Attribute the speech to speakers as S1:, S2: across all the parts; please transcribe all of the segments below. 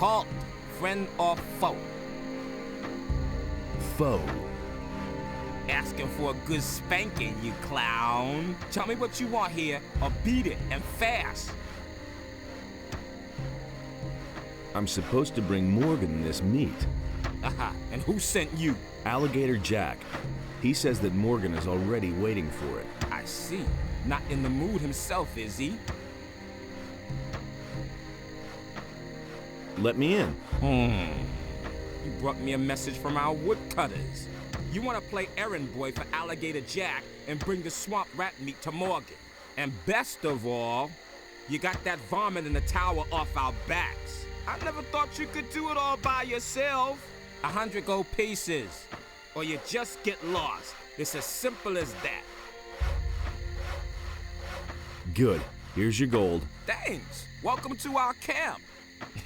S1: Halt, friend or foe?
S2: Foe.
S1: Asking for a good spanking, you clown. Tell me what you want here, or beat it, and fast.
S2: I'm supposed to bring Morgan this meat.
S1: Aha, and who sent you?
S2: Alligator Jack. He says that Morgan is already waiting for it.
S1: I see. Not in the mood himself, is he?
S2: Let me in.
S1: You brought me a message from our woodcutters. You want to play errand boy for Alligator Jack and bring the swamp rat meat to Morgan. And best of all, you got that varmint in the tower off our backs. I never thought you could do it all by yourself. 100 gold pieces, or you just get lost. It's as simple as that.
S2: Good. Here's your gold.
S1: Thanks. Welcome to our camp.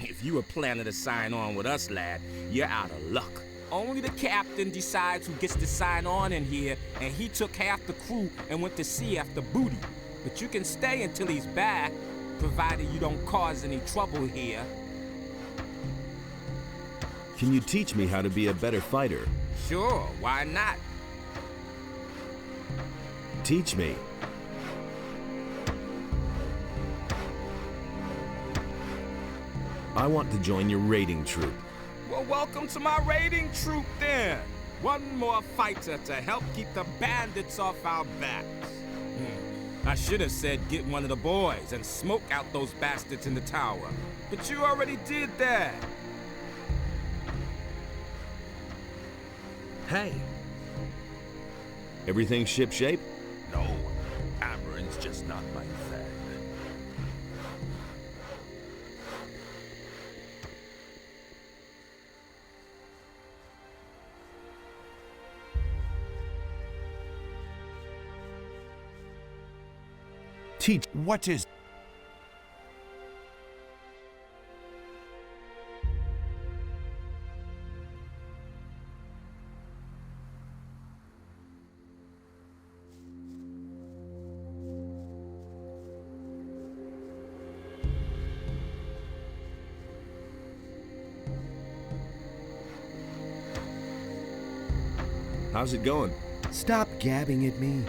S1: If you were planning to sign on with us, lad, you're out of luck. Only the captain decides who gets to sign on in here, and he took half the crew and went to sea after booty. But you can stay until he's back, provided you don't cause any trouble here.
S2: Can you teach me how to be a better fighter?
S1: Sure, why not?
S2: Teach me. I want to join your raiding troop.
S1: Well, welcome to my raiding troop then. One more fighter to help keep the bandits off our backs. I should have said get one of the boys and smoke out those bastards in the tower. But you already did that.
S2: Hey. Everything ship-shape?
S3: No, hammering's just not my thing.
S2: Teach.
S3: What is...
S2: How's it going?
S4: Stop gabbing at me.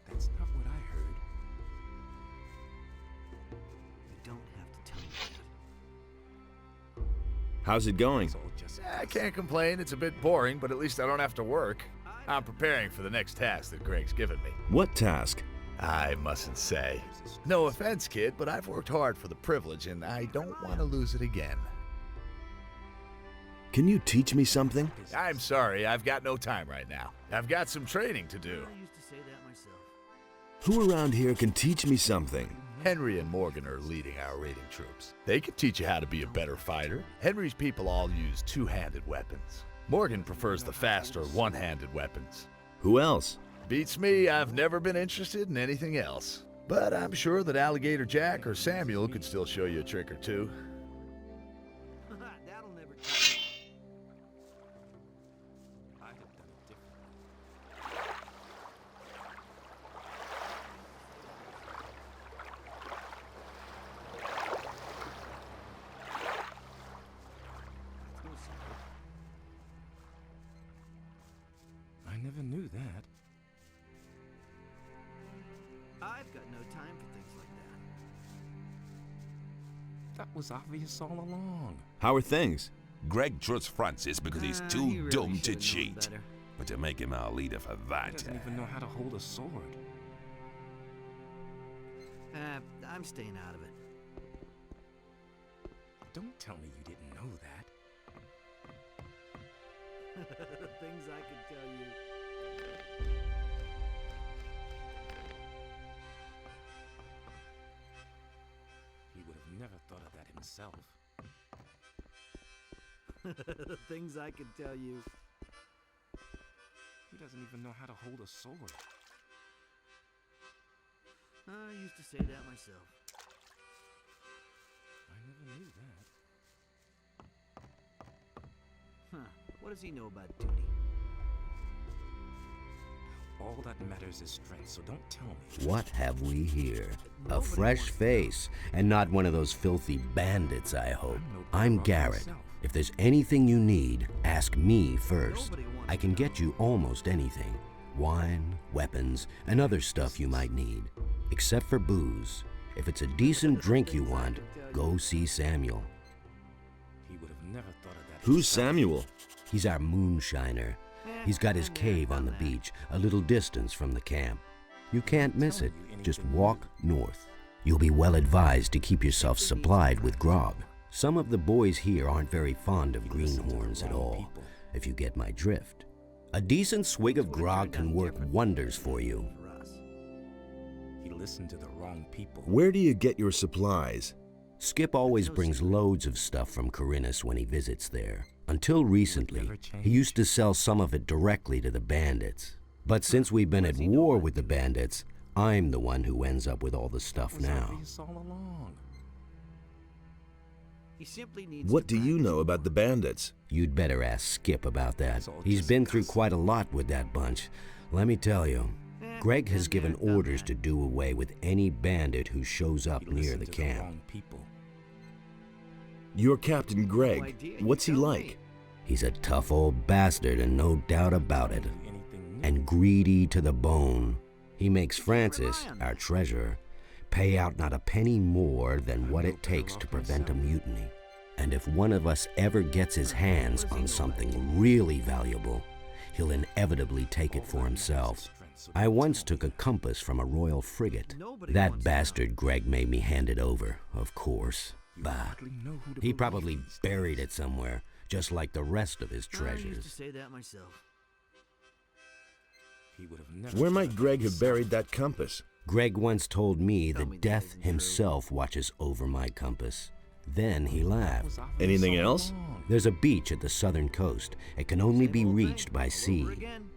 S1: That's not what I heard.
S4: You don't have to tell me that.
S2: How's it going?
S5: I can't complain. It's a bit boring, but at least I don't have to work. I'm preparing for the next task that Greg's given me.
S2: What task?
S5: I mustn't say. No offense, kid, but I've worked hard for the privilege, and I don't want to lose it again.
S2: Can you teach me something?
S5: I'm sorry, I've got no time right now. I've got some training to do.
S4: I used to say that myself.
S2: Who around here can teach me something?
S5: Henry and Morgan are leading our raiding troops. They can teach you how to be a better fighter. Henry's people all use two-handed weapons. Morgan prefers the faster one-handed weapons.
S2: Who else?
S5: Beats me, I've never been interested in anything else. But I'm sure that Alligator Jack or Samuel could still show you a trick or two.
S4: That'll never
S1: I have done it differently. I never knew that.
S4: I've got no time for things like that.
S1: That was obvious all along.
S2: How are things?
S3: Greg trusts Francis because he's
S4: You
S3: too
S4: really
S3: dumb to
S4: should've known
S3: cheat.
S4: better.
S3: But to make him our leader for
S1: He
S3: that,
S1: doesn't even know how to hold a sword.
S4: I'm staying out of it.
S1: Don't tell me you didn't know that.
S4: Things I could tell you.
S1: He would have never thought of that himself.
S4: Things I could tell you.
S1: He doesn't even know how to hold a sword.
S4: I used to say that myself.
S1: I never knew that.
S4: Huh. What does he know about duty?
S1: All that matters is strength, so don't tell me.
S6: What have we here? A fresh face, and not one of those filthy bandits, I hope. I'm Garrett. If there's anything you need, ask me first. I can get you almost anything. Wine, weapons, and other stuff you might need. Except for booze. If it's a decent drink you want, go see Samuel.
S1: He would have never thought of that.
S2: Who's Samuel?
S6: He's our moonshiner. He's got his cave on the beach, a little distance from the camp. You can't miss it. Just walk north. You'll be well advised to keep yourself supplied with grog. Some of the boys here aren't very fond of greenhorns at all, if you get my drift. A decent swig of grog can work wonders for you.
S1: He listened to the wrong people.
S2: Where do you get your supplies?
S6: Skip always brings loads of stuff from Corinus when he visits there. Until recently, he used to sell some of it directly to the bandits. But since we've been at war with the bandits, I'm the one who ends up with all the stuff now.
S1: Obvious all along.
S4: He simply needs
S2: What
S4: to
S2: do you
S4: practice.
S2: know about the bandits?
S6: You'd better ask Skip about that.
S1: It's all
S6: He's
S1: just
S6: been through
S1: gossip.
S6: quite a lot with that bunch. Let me tell you, Greg has given orders to do away with any bandit who shows up
S1: He
S6: near
S1: listened
S6: the
S1: to
S6: camp.
S1: wrong people.
S2: You're Captain Greg.
S4: idea.
S2: What's he
S4: You tell
S2: like?
S4: me.
S6: He's a tough old bastard and no doubt about it.
S1: Do anything new.
S6: And greedy to the bone. He makes Francis, our treasurer, pay out not a penny more than what it takes to prevent a mutiny. And if one of us ever gets his hands on something really valuable, he'll inevitably take it for himself. I once took a compass from a royal frigate. That bastard Greg made me hand it over, of course. Bah.
S1: Hardly know who to
S6: He
S1: believe
S6: probably
S1: these days.
S6: buried it somewhere, just like the rest of his
S4: I used to
S6: treasures.
S4: say that myself.
S1: He would have never
S2: Where
S1: thought
S2: might
S1: of
S2: Greg have
S1: himself.
S2: buried that compass?
S6: Greg once told me
S4: Tell
S6: that
S4: me that
S6: death
S4: isn't true.
S6: himself watches over my compass. Then he
S1: That
S6: laughed.
S1: was obvious
S2: Anything
S1: all
S2: else?
S1: along.
S6: There's a beach at the southern coast. It can only
S4: Same
S6: be
S4: old thing,
S6: reached by
S4: all
S6: sea.
S4: over again.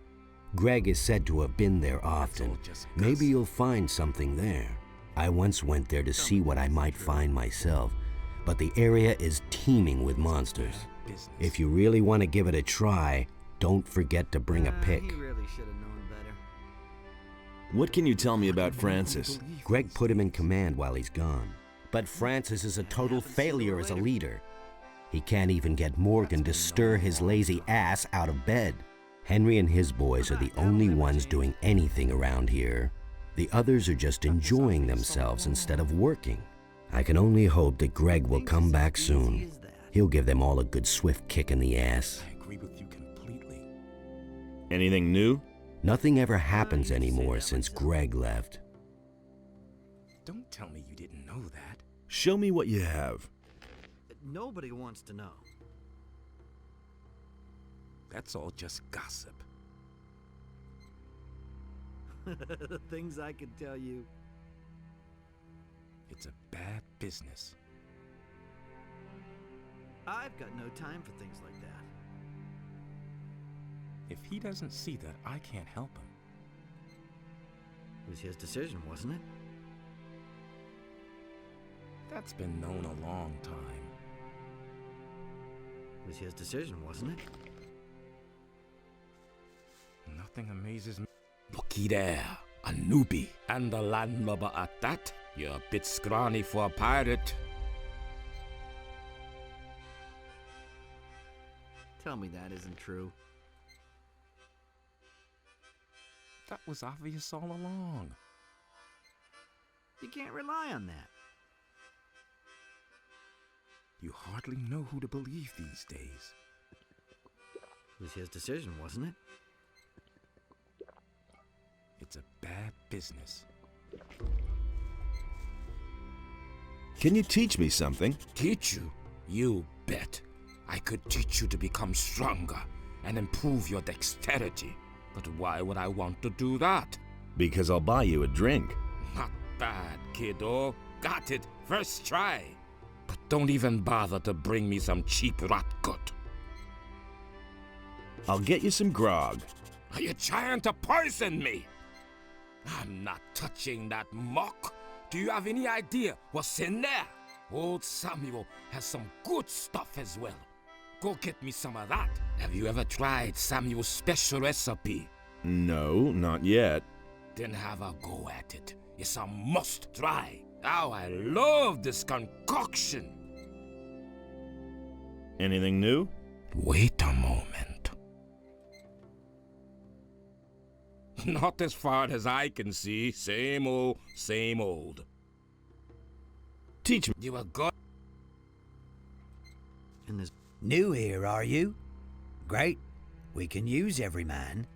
S6: Greg is said to have been there often.
S1: all just
S6: Maybe
S1: gossip.
S6: you'll find something there. I once went there to see what I might find myself, but the area is teeming with monsters.
S1: Business.
S6: If you really want to give it a try, don't forget to bring a pick.
S4: He really should have known better.
S2: What can you tell me about Francis?
S6: Greg put him in command while he's gone. But Francis is a total failure as a leader. He can't even get Morgan to stir his lazy ass out of bed. Henry and his boys are the only ones doing anything around here. The others are just enjoying themselves instead of working. I can only hope that Greg will come back soon. He'll give them all a good swift kick in the ass.
S1: I agree with you completely.
S2: Anything new?
S6: Nothing ever happens anymore since Greg left.
S1: Don't tell me you didn't know that.
S2: Show me what you have.
S4: Nobody wants to know.
S1: That's all just gossip.
S4: The things I could tell you.
S1: It's a bad business.
S4: I've got no time for things like that.
S1: If he doesn't see that, I can't help him.
S4: It was his decision, wasn't it?
S1: That's been known a long time.
S4: It was his decision, wasn't it?
S1: Nothing amazes me. Looky there, a newbie. And a landlubber at that. You're a bit scrawny for a pirate.
S4: Tell me that isn't true.
S1: That was obvious all along.
S4: You can't rely on that.
S1: You hardly know who to believe these days.
S4: It was his decision, wasn't it?
S1: It's a bad business.
S2: Can you teach me something?
S1: Teach you? You bet. I could teach you to become stronger and improve your dexterity. But why would I want to do that?
S2: Because I'll buy you a drink.
S1: Not bad, kiddo. Got it. First try. But don't even bother to bring me some cheap rotgut.
S2: I'll get you some grog.
S1: Are you trying to poison me? I'm not touching that muck. Do you have any idea what's in there? Old Samuel has some good stuff as well. Go get me some of that. Have you ever tried Samuel's special recipe?
S2: No, not yet.
S1: Then have a go at it. It's a must try. Oh, I love this concoction.
S2: Anything new?
S1: Wait a moment. Not as far as I can see. Same old, same old.
S2: Teach me.
S1: You were good.
S4: In this
S7: New here, are you? Great. We can use every man.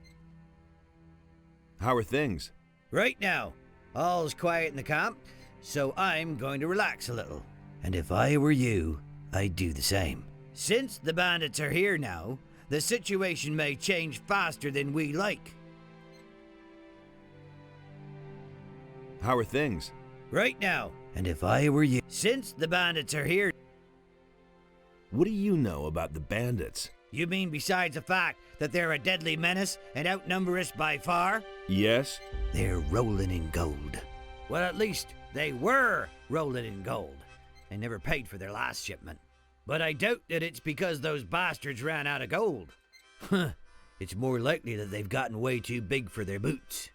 S2: How are things?
S7: Right now, all's quiet in the camp, so I'm going to relax a little. And if I were you, I'd do the same. Since the bandits are here now, the situation may change faster than we like.
S2: How are things?
S7: Right now, and if I were you, since the bandits are here.
S2: What do you know about the bandits?
S7: You mean besides the fact that they're a deadly menace and outnumber us by far?
S2: Yes?
S7: They're rolling in gold. Well, at least they were rolling in gold. They never paid for their last shipment. But I doubt that it's because those bastards ran out of gold. Huh. It's more likely that they've gotten way too big for their boots.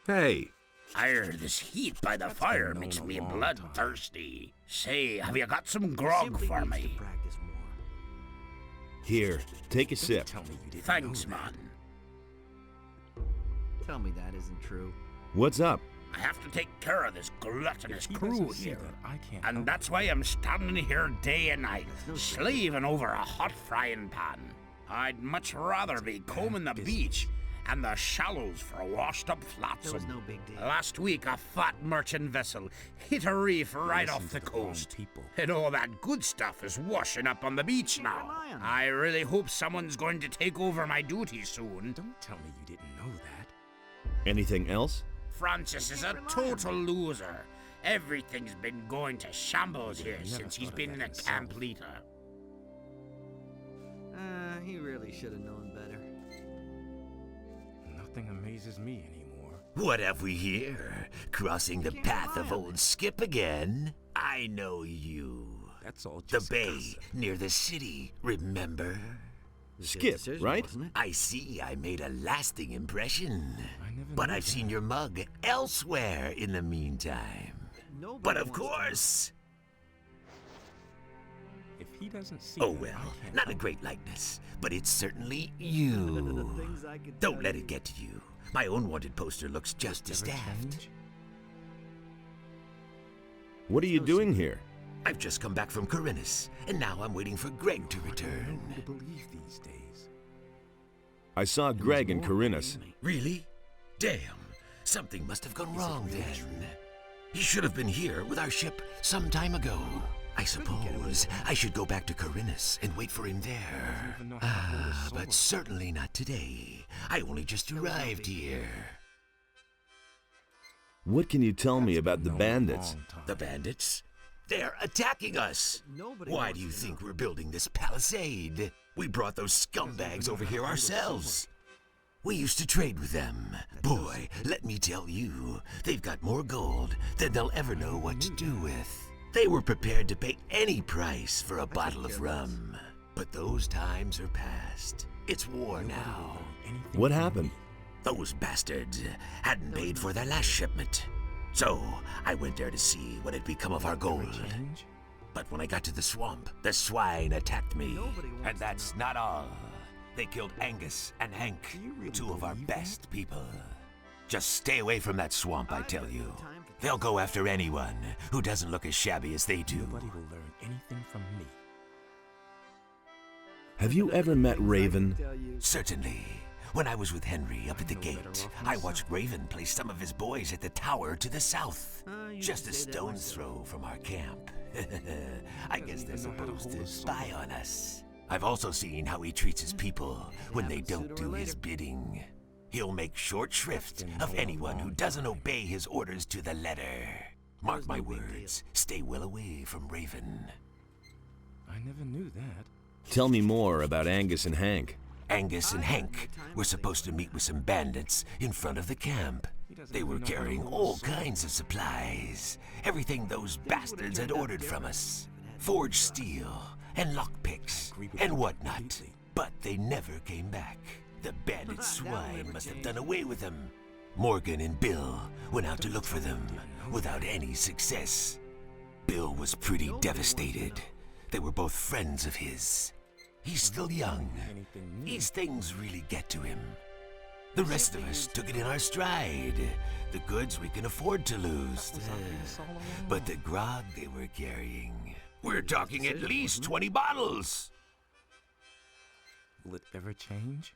S2: Hey,
S3: This heat by the fire makes me bloodthirsty. Say, have you got some grog
S4: simply
S3: for
S4: needs to
S3: me?
S4: practice more.
S2: here, take a sip.
S3: Thanks, man.
S4: Tell me that isn't true.
S2: What's up?
S3: I have to take care of this gluttonous
S1: He
S3: crew
S1: doesn't see
S3: here.
S1: that I can't
S3: And
S1: help
S3: that's why I'm standing here day and night, slaving over a hot frying pan. I'd much rather be combing the beach and the shallows for washed up
S4: That
S3: flotsam.
S4: was no big deal.
S3: Last week, a fat merchant vessel hit a reef right
S1: Listen
S3: off the
S1: to the wrong
S3: coast.
S1: people.
S3: And all that good stuff is washing up on the beach now.
S4: rely on them.
S3: I really hope someone's going to take over my duty soon.
S1: Don't tell me you didn't know that.
S2: Anything else?
S3: Francis is a total loser. Everything's been going to shambles here
S1: never
S3: since he's
S1: thought of
S3: been
S1: that
S3: the
S1: himself.
S3: camp leader.
S4: He really should have known better.
S1: Nothing amazes me anymore.
S8: What have we here? Crossing the path of old Skip again? I know you.
S1: That's all
S8: The
S1: just
S8: bay
S1: gossip.
S8: near the city, remember?
S4: It was his
S2: Skip,
S4: decision,
S2: right?
S4: wasn't it?
S8: I see I made a lasting impression.
S1: I never
S8: But
S1: knew
S8: I've seen
S1: that.
S8: your mug elsewhere in the meantime.
S4: Nobody
S8: But of
S4: wants to-
S8: course.
S1: If he doesn't see
S8: Oh
S1: that,
S8: well,
S1: I can't
S8: not a
S1: help
S8: great likeness, but it's certainly
S4: The
S8: you.
S4: things I could
S8: Don't
S4: tell
S8: let
S4: you.
S8: it get to you. My own wanted poster looks just as
S1: Ever
S8: daft.
S1: change?
S2: What are you doing here?
S8: I've just come back from Corinus, and now I'm waiting for Greg to
S1: I don't know
S8: return.
S1: who to believe these days.
S2: I saw Greg and Corinus.
S8: Really? Damn. Something must have gone wrong then. He should have been here with our ship some time ago. I suppose I should go back to Corinus and wait for him there.
S1: even know how to hold a
S8: Ah,
S1: sword.
S8: but certainly not today. I only just arrived here.
S2: What can you tell me about the
S1: Known a
S2: bandits?
S1: long time.
S8: The bandits? They're attacking us!
S4: Nobody
S8: Why
S4: wants
S8: do you
S4: to
S8: think
S4: know.
S8: we're building this palisade? We brought those scumbags over here ourselves. We used to trade with them. Boy, let me tell you, they've got more gold than they'll ever know what to do with. They were prepared to pay any price for a bottle of rum. But those times are past. It's war now.
S1: Anything
S2: What
S1: from
S2: happened?
S1: me.
S8: Those bastards hadn't paid for their last shipment. So I went there to see what had become of our gold.
S1: Change?
S8: But when I got to the swamp, the swine attacked me.
S4: Nobody wants
S8: And
S4: to
S8: that's
S4: know.
S8: not all. They killed Angus and Hank,
S1: Do you really
S8: two of our
S1: believe that?
S8: best people. Just stay away from that swamp, I tell
S4: got
S8: you.
S4: no time for
S8: They'll go after anyone who doesn't look as shabby as they do.
S1: Nobody will learn anything from me.
S2: Have you ever met Raven?
S4: Tell you.
S8: Certainly. When I was with Henry up at the
S1: know better
S8: gate,
S1: off
S8: I
S1: myself.
S8: watched Raven place some of his boys at the tower to the south.
S4: You
S8: Just a
S4: say that
S8: stone's
S4: myself.
S8: throw from our camp. I guess they're
S1: even know how to
S8: supposed
S1: hold
S8: to
S1: a
S8: spy
S1: sword.
S8: on us. I've also seen how he treats his people when they
S4: happens
S8: don't
S4: sooner or
S8: do his
S4: later.
S8: bidding. He'll make short shrift
S1: been
S8: of
S1: going
S8: anyone who
S1: on
S8: doesn't
S1: time.
S8: obey his orders to the letter. Mark
S4: was
S8: my
S4: no big deal.
S8: words, stay well away from Raven.
S1: I never knew that.
S2: Tell me more about Angus and Hank.
S8: Angus and Hank were supposed to meet with some bandits in front of the camp. They were carrying all kinds of supplies. Everything those bastards had ordered from us. Forged steel and lockpicks and whatnot. But they never came back. The bandit swine must have done away with them. Morgan and Bill went out to look for them without any success. Bill was pretty devastated. They were both friends of his. He's still young. These things really get to him. The rest of us took it in our stride. The goods we can afford to lose. But the grog they were carrying, we're talking at least 20 bottles.
S1: Will it ever change?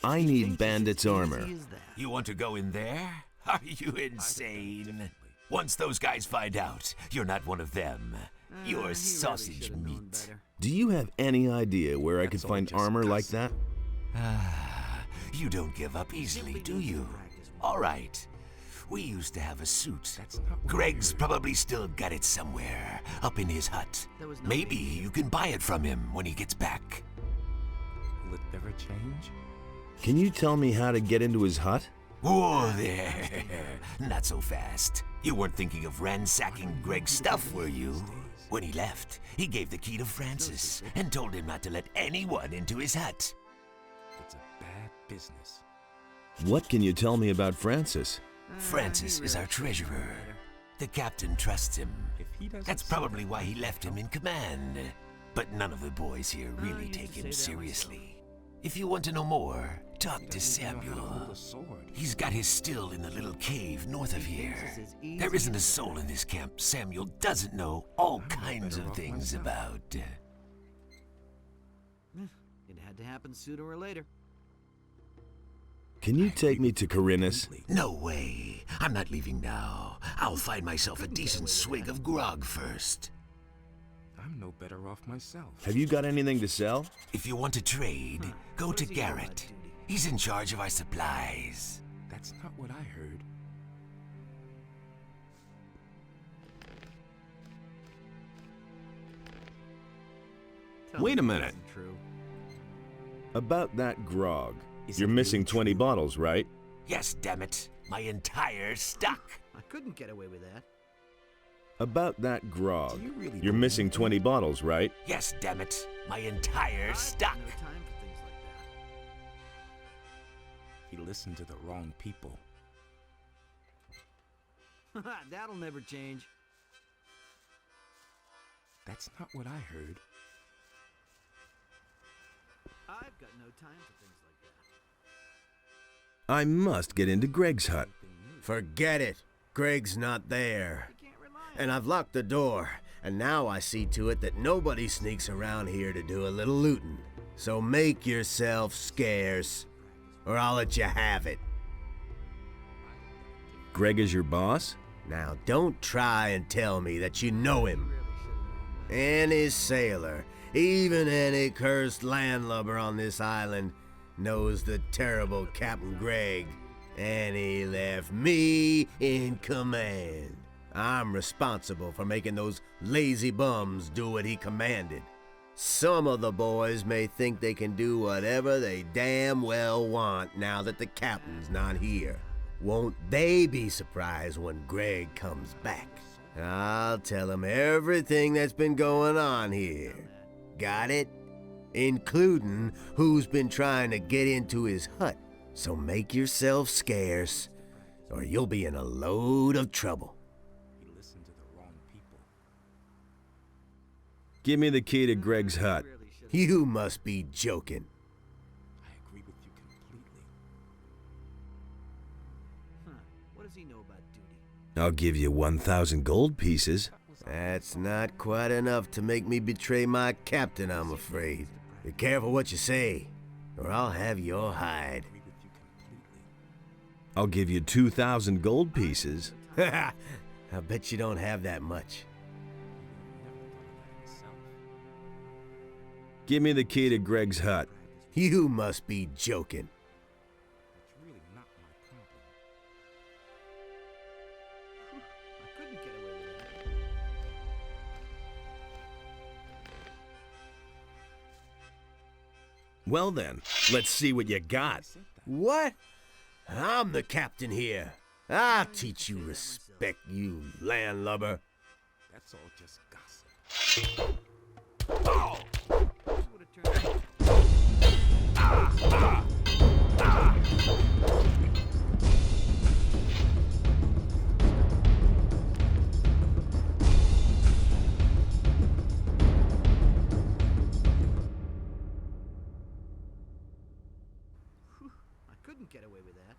S2: I need bandits' armor.
S8: You want to go in there? Are you insane? Once those guys find out you're not one of them, you're sausage meat.
S2: Do you have any idea where I could find armor like that?
S8: You don't give up easily, do you? All right. We used to have a suit. Greg's probably still got it somewhere, up in his hut. Maybe you can buy it from him when he gets back.
S1: Will it ever change?
S2: Can you tell me how to get into his hut?
S8: Whoa there. Not so fast. You weren't thinking of ransacking Greg's stuff, were you? When he left, he gave the key to Francis and told him not to let anyone into his hut.
S1: It's a bad business.
S2: What can you tell me about Francis?
S8: Francis is our treasurer. The captain trusts him. That's probably why he left him in command. But none of the boys here really take him seriously. If you want to know more, talk to Samuel. He's got his still in the little cave north of here. There isn't a soul in this camp Samuel doesn't know all kinds of things about.
S4: It had to happen sooner or later.
S2: Can you take me to Corinus?
S8: No way. I'm not leaving now. I'll find myself a decent swig of grog first.
S1: I'm no better off myself.
S2: Have you got anything to sell?
S8: If you want to trade, go to Garrett. He's in charge of our supplies.
S1: That's not what I heard.
S2: Wait a minute.
S4: True.
S2: About that grog.
S1: Is
S2: You're
S1: it
S2: missing
S1: really
S2: 20
S1: true?
S2: bottles, right?
S8: Yes, damn it. My entire stock.
S4: I couldn't get away with that.
S2: About that grog.
S1: Do you really
S2: You're
S1: believe
S2: missing 20 bottles, right?
S8: Yes, damn it. My entire stock.
S4: No time for things like
S1: He listened to the wrong people.
S4: that. That'll never change.
S1: That's not what I heard.
S4: I've got no time for things like that.
S2: I must get into Greg's hut.
S9: Forget it. Greg's not there.
S4: You can't rely on
S9: And I've locked the door, and now I see to it that nobody sneaks around here to do a little looting. So make yourself scarce, or I'll let you have it.
S2: Greg is your boss?
S9: Now don't try and tell me that you know him. Any sailor, even any cursed landlubber on this island, knows the terrible Captain Greg, and he left me in command. I'm responsible for making those lazy bums do what he commanded. Some of the boys may think they can do whatever they damn well want now that the captain's not here. Won't they be surprised when Greg comes back? I'll tell him everything that's been going on here. Got it? Including who's been trying to get into his hut. So make yourself scarce, or you'll be in a load of trouble.
S1: He listened to the wrong people.
S2: Give me the key to Greg's hut.
S9: You must be joking.
S1: I agree with you completely.
S4: What does he know about duty?
S2: I'll give you 1,000 gold pieces.
S9: That's not quite enough to make me betray my captain, I'm afraid. Be careful what you say, or I'll have your hide.
S1: I agree with you completely.
S2: I'll give you 2,000 gold pieces.
S9: I bet you don't have that much.
S2: Give me the key to Greg's hut.
S9: You must be joking.
S1: It's really not my problem.
S4: I couldn't get away with that.
S2: Well then, let's see what you got.
S9: What? I'm the captain here. I'll teach you respect, you landlubber.
S1: That's all just gossip.
S4: I couldn't get away with that.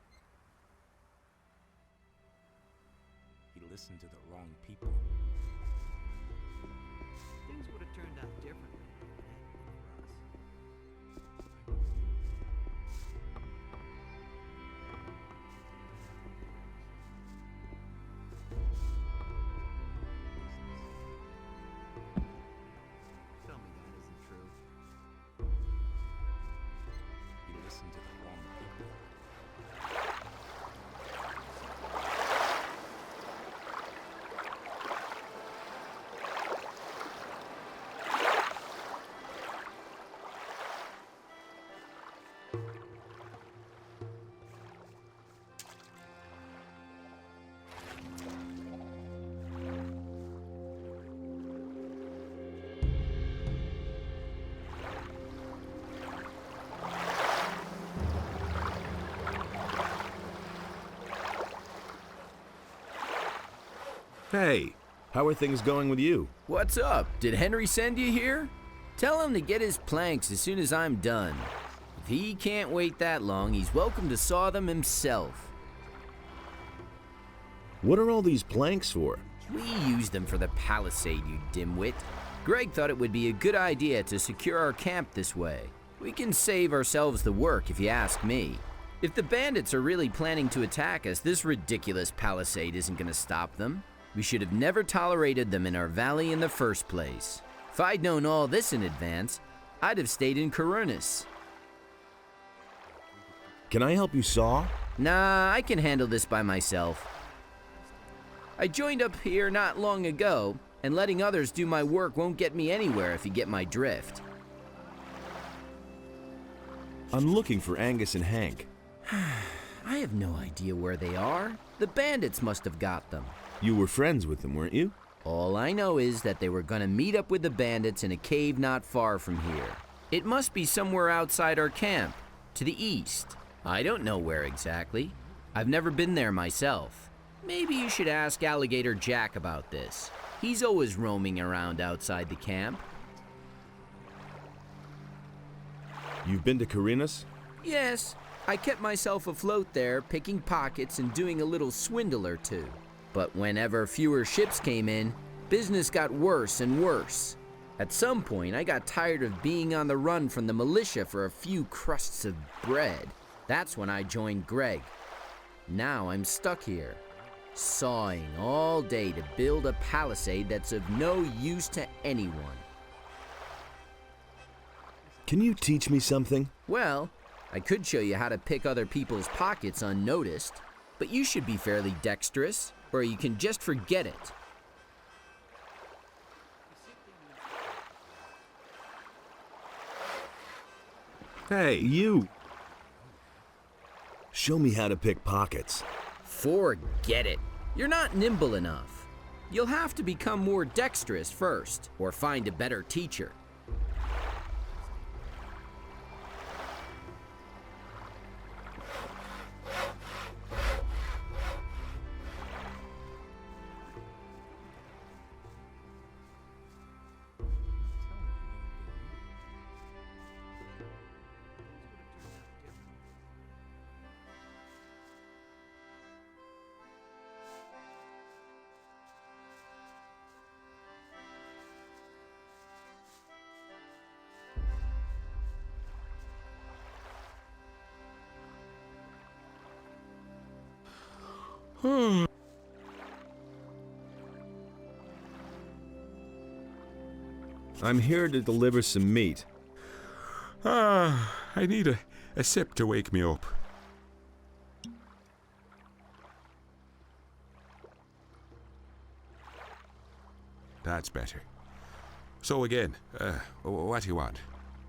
S1: He listened to the wrong people.
S4: Things would have turned out differently if it hadn't been for us. Tell me that isn't true.
S1: He listened to the wrong people.
S2: Hey, how are things going with you?
S10: What's up? Did Henry send you here? Tell him to get his planks as soon as I'm done. If he can't wait that long, he's welcome to saw them himself.
S2: What are all these planks for?
S10: We use them for the palisade, you dimwit. Greg thought it would be a good idea to secure our camp this way. We can save ourselves the work, if you ask me. If the bandits are really planning to attack us, this ridiculous palisade isn't going to stop them. We should have never tolerated them in our valley in the first place. If I'd known all this in advance, I'd have stayed in Corunus.
S2: Can I help you saw?
S10: Nah, I can handle this by myself. I joined up here not long ago, and letting others do my work won't get me anywhere if you get my drift.
S2: I'm looking for Angus and Hank.
S10: I have no idea where they are. The bandits must have got them.
S2: You were friends with them, weren't you?
S10: All I know is that they were gonna meet up with the bandits in a cave not far from here. It must be somewhere outside our camp, to the east. I don't know where exactly. I've never been there myself. Maybe you should ask Alligator Jack about this. He's always roaming around outside the camp.
S2: You've been to Corunus?
S10: Yes, I kept myself afloat there, picking pockets and doing a little swindle or two. But whenever fewer ships came in, business got worse and worse. At some point, I got tired of being on the run from the militia for a few crusts of bread. That's when I joined Greg. Now I'm stuck here, sawing all day to build a palisade that's of no use to anyone.
S2: Can you teach me something?
S10: Well, I could show you how to pick other people's pockets unnoticed, but you should be fairly dexterous, or you can just forget it.
S2: Hey, you! Show me how to pick pockets.
S10: Forget it. You're not nimble enough. You'll have to become more dexterous first, or find a better teacher.
S2: I'm here to deliver some meat.
S11: I need a sip to wake me up. That's better. So again, what do you want?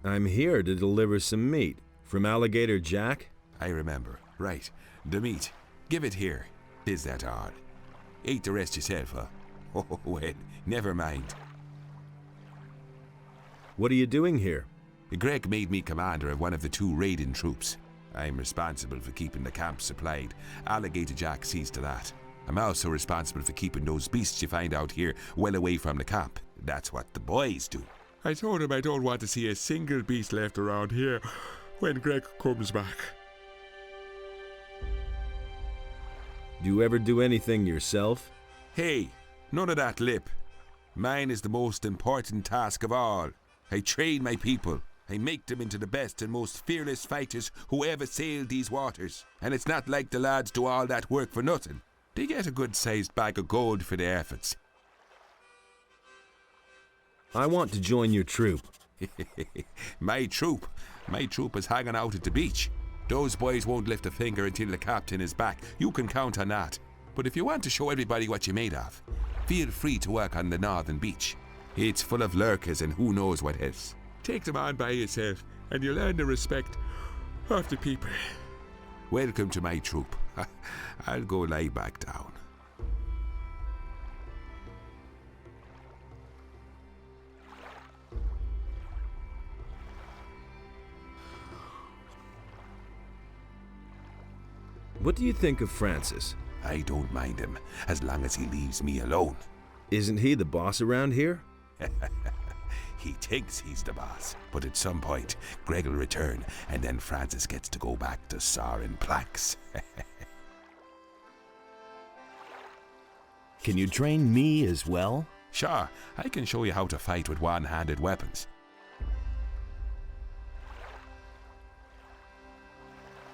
S2: I'm here to deliver some meat. From Alligator Jack?
S12: I remember. Right. The meat. Give it here. Is that all? Eat the rest yourself, huh? Oh, well, never mind.
S2: What are you doing here?
S12: Greg made me commander of one of the 2 raiding troops. I'm responsible for keeping the camp supplied. Alligator Jack sees to that. I'm also responsible for keeping those beasts you find out here well away from the camp. That's what the boys do.
S11: I told him I don't want to see a single beast left around here when Greg comes back.
S2: Do you ever do anything yourself?
S12: Hey, none of that lip. Mine is the most important task of all. I train my people. I make them into the best and most fearless fighters who ever sailed these waters. And it's not like the lads do all that work for nothing. They get a good-sized bag of gold for their efforts.
S2: I want to join your troop.
S12: My troop? My troop is hanging out at the beach. Those boys won't lift a finger until the captain is back. You can count on that. But if you want to show everybody what you're made of, feel free to work on the northern beach. It's full of lurkers and who knows what else.
S11: Take them on by yourself, and you'll earn the respect of the people.
S12: Welcome to my troop. I'll go lie back down.
S2: What do you think of Francis?
S12: I don't mind him, as long as he leaves me alone.
S2: Isn't he the boss around here?
S12: He thinks he's the boss, but at some point, Greg will return, and then Francis gets to go back to sawing planks.
S2: Can you train me as well?
S12: Sure, I can show you how to fight with one-handed weapons.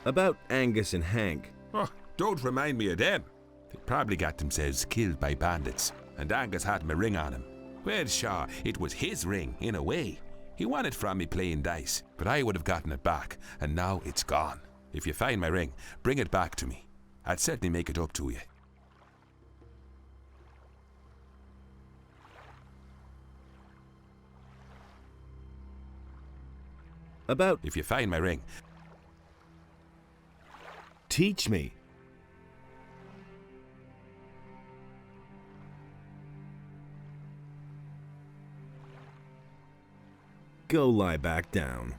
S2: About Angus and Hank.
S12: Oh, don't remind me of them. They probably got themselves killed by bandits, and Angus had my ring on him. Well, sure, it was his ring, in a way. He won it from me playing dice, but I would have gotten it back, and now it's gone. If you find my ring, bring it back to me. I'd certainly make it up to you.
S2: About...
S12: If you find my ring...
S2: Teach me. Go lie back down.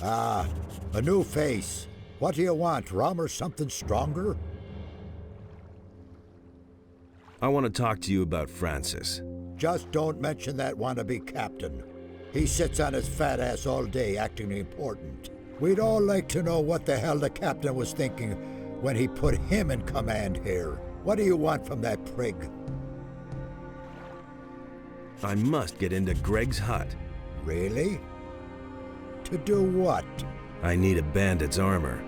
S13: Ah, a new face. What do you want, rum or something stronger?
S2: I want to talk to you about Francis.
S13: Just don't mention that wannabe captain. He sits on his fat ass all day acting important. We'd all like to know what the hell the captain was thinking when he put him in command here. What do you want from that prig?
S2: I must get into Greg's hut.
S13: Really? To do what?
S2: I need a bandit's armor.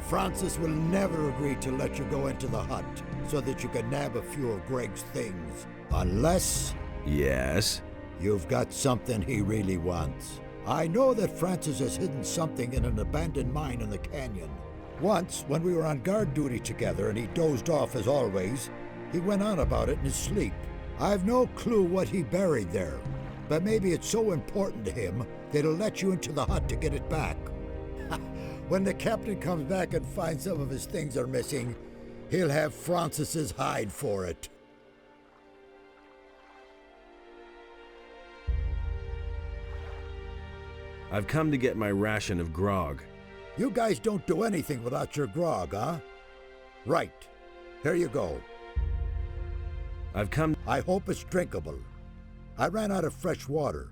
S13: Francis will never agree to let you go into the hut so that you can nab a few of Greg's things. Unless...
S2: Yes?
S13: You've got something he really wants. I know that Francis has hidden something in an abandoned mine in the canyon. Once, when we were on guard duty together and he dozed off as always, he went on about it in his sleep. I've no clue what he buried there, but maybe it's so important to him that he'll let you into the hut to get it back. When the captain comes back and finds some of his things are missing, He'll have Francis's hide for it.
S2: I've come to get my ration of grog.
S13: You guys don't do anything without your grog, huh? Right. Here you go. I hope it's drinkable. I ran out of fresh water,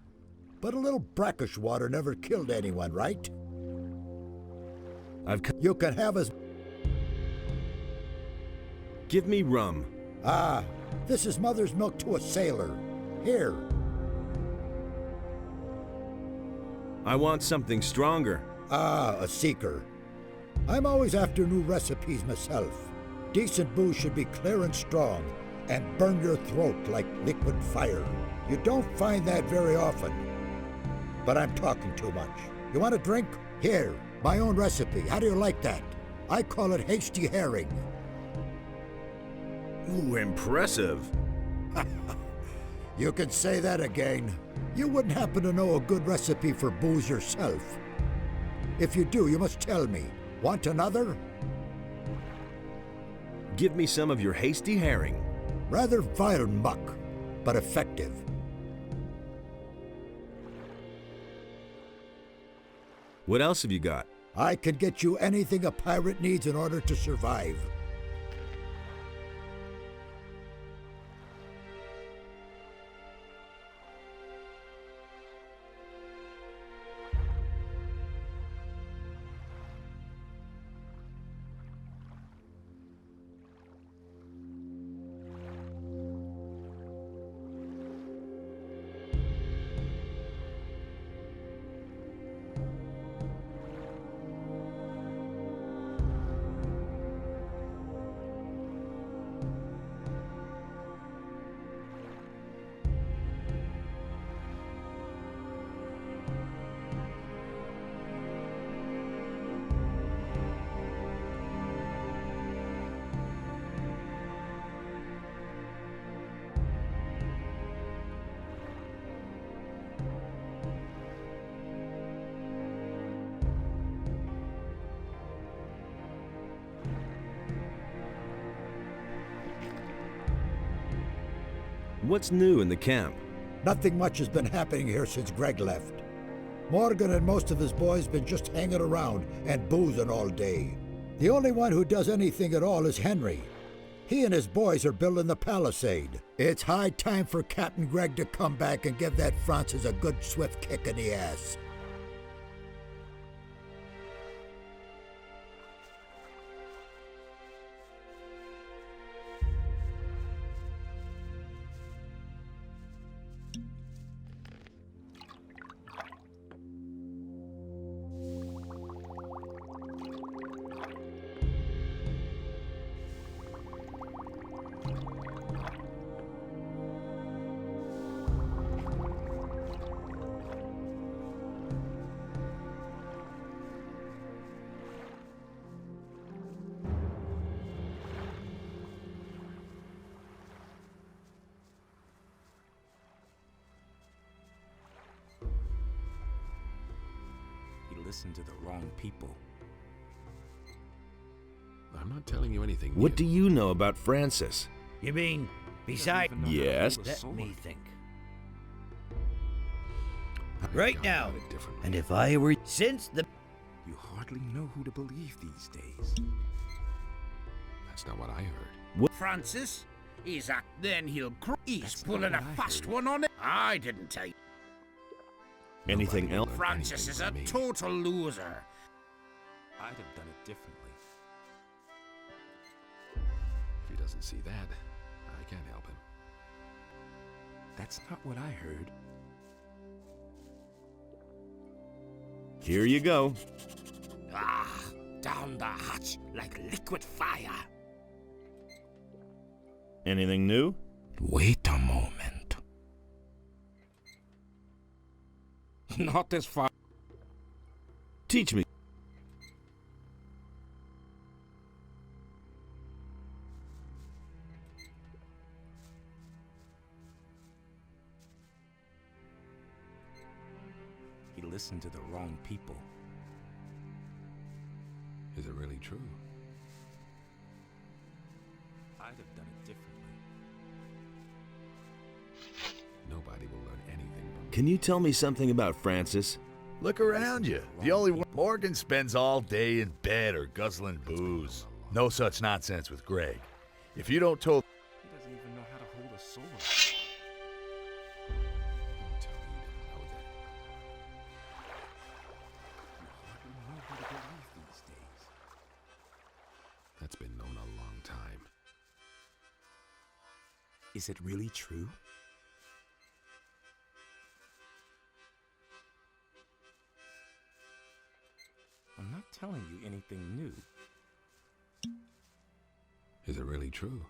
S13: but a little brackish water never killed anyone, right? You can have as...
S2: Give me rum.
S13: Ah, this is mother's milk to a sailor. Here.
S2: I want something stronger.
S13: Ah, a seeker. I'm always after new recipes myself. Decent booze should be clear and strong, and burn your throat like liquid fire. You don't find that very often. But I'm talking too much. You want a drink? Here, my own recipe. How do you like that? I call it hasty herring.
S2: Ooh, impressive.
S13: You can say that again. You wouldn't happen to know a good recipe for booze yourself. If you do, you must tell me. Want another?
S2: Give me some of your hasty herring.
S13: Rather vile muck, but effective.
S2: What else have you got?
S13: I can get you anything a pirate needs in order to survive.
S2: What's new in the camp?
S13: Nothing much has been happening here since Greg left. Morgan and most of his boys been just hanging around and boozing all day. The only one who does anything at all is Henry. He and his boys are building the palisade. It's high time for Captain Greg to come back and give that Francis a good swift kick in the ass.
S1: Listen to the wrong people.
S11: I'm not telling you anything new.
S2: What do you know about Francis?
S7: You mean, beside...
S2: Yes.
S7: Let me think. Right now, and if I were... Since the...
S1: You hardly know who to believe these days.
S11: That's not what I heard.
S2: What?
S3: Francis? He's then he'll... He's pulling a fast one on it. I didn't tell you.
S2: Anything else?
S3: Francis is a total loser.
S1: I'd have done it differently.
S11: If he doesn't see that, I can't help him.
S1: That's not what I heard.
S2: Here you go.
S1: Ah, down the hatch like liquid fire.
S2: Anything new?
S1: Wait a moment. Not this far.
S2: Teach me.
S1: He listened to the wrong people.
S11: Is it really true?
S1: I'd have done it differently.
S2: Nobody will learn anything from
S5: Can you tell me something about Francis? Look around you. The only one. Morgan spends all day in bed or guzzling booze. No such nonsense with Greg. If you don't told.
S1: He doesn't even know how to hold a sword.
S2: Don't tell me you didn't know that.
S1: You hardly know how to believe these days.
S2: That's been known a long time.
S1: Is it really true? I'm not telling you anything new.
S2: Is it really true?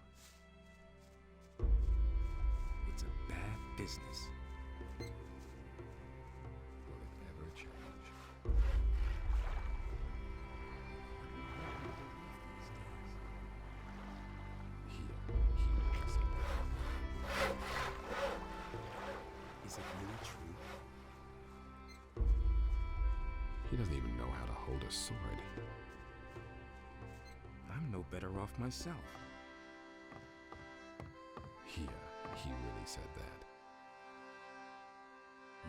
S1: It's a bad business.
S2: Will it ever change? He really said that.
S1: Is it really true?
S2: He doesn't even know how to hold a sword.
S1: I'm no better off myself.
S2: He really said that.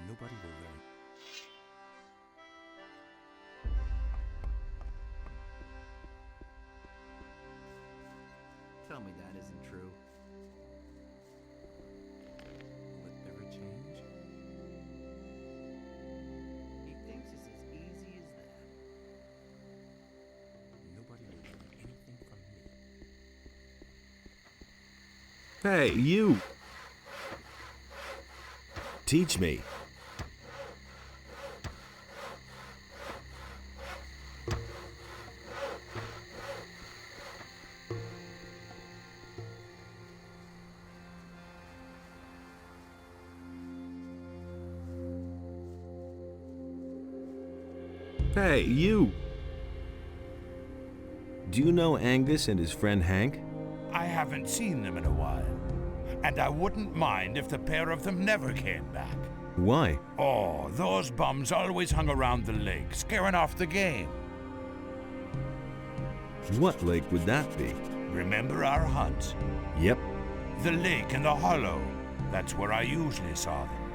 S1: Nobody will learn.
S4: Tell me that isn't true.
S1: Will it ever change?
S4: He thinks it's as easy as that.
S1: Nobody will learn anything from me.
S2: Hey, you! Teach me. Hey, you! Do you know Angus and his friend Hank?
S3: I haven't seen them in a while, and I wouldn't mind if the pair of them never came back.
S2: Why?
S3: Oh, those bums always hung around the lake, scaring off the game.
S2: What lake would that be?
S3: Remember our hunt?
S2: Yep.
S3: The lake in the hollow. That's where I usually saw them.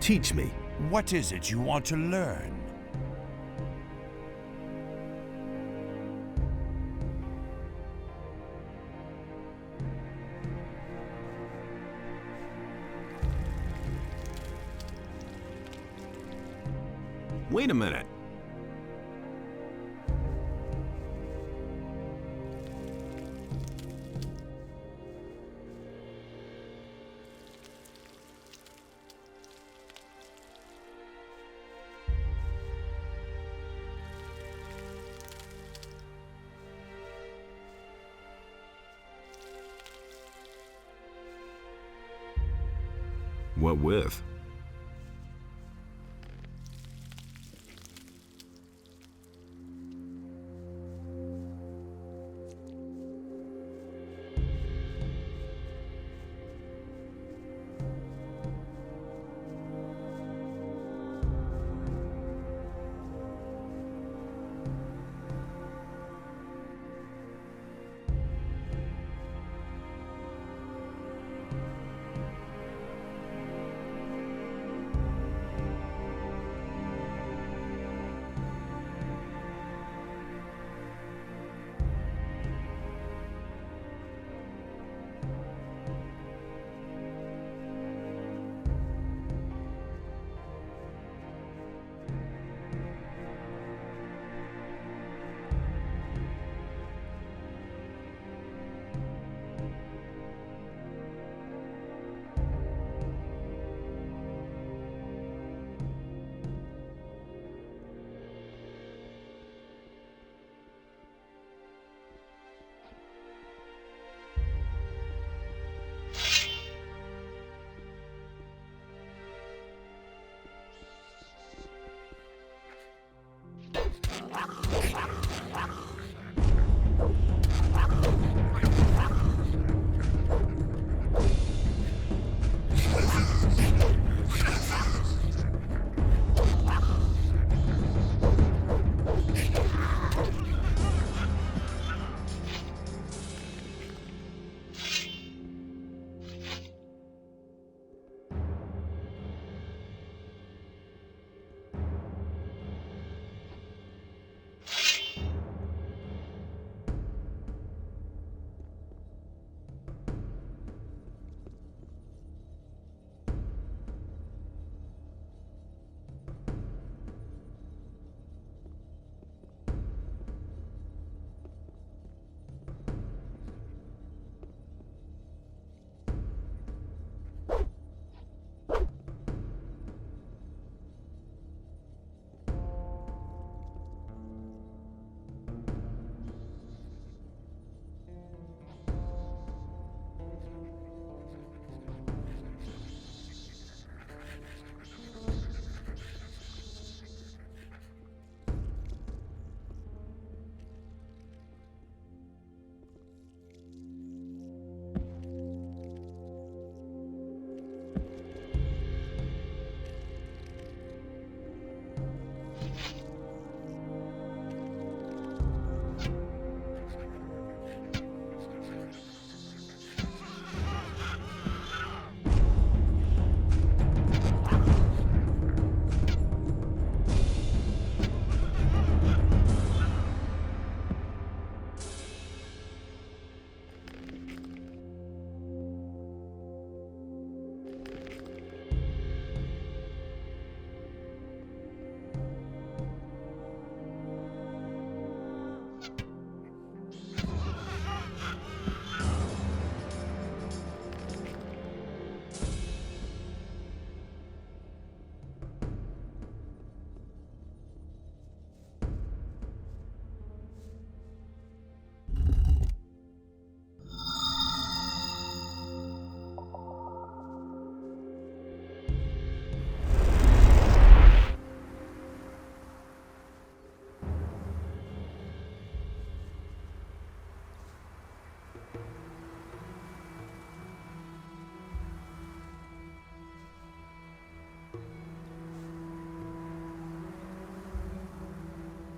S2: Teach me.
S3: What is it you want to learn?
S2: Wait a minute. What with?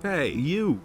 S2: Hey, you!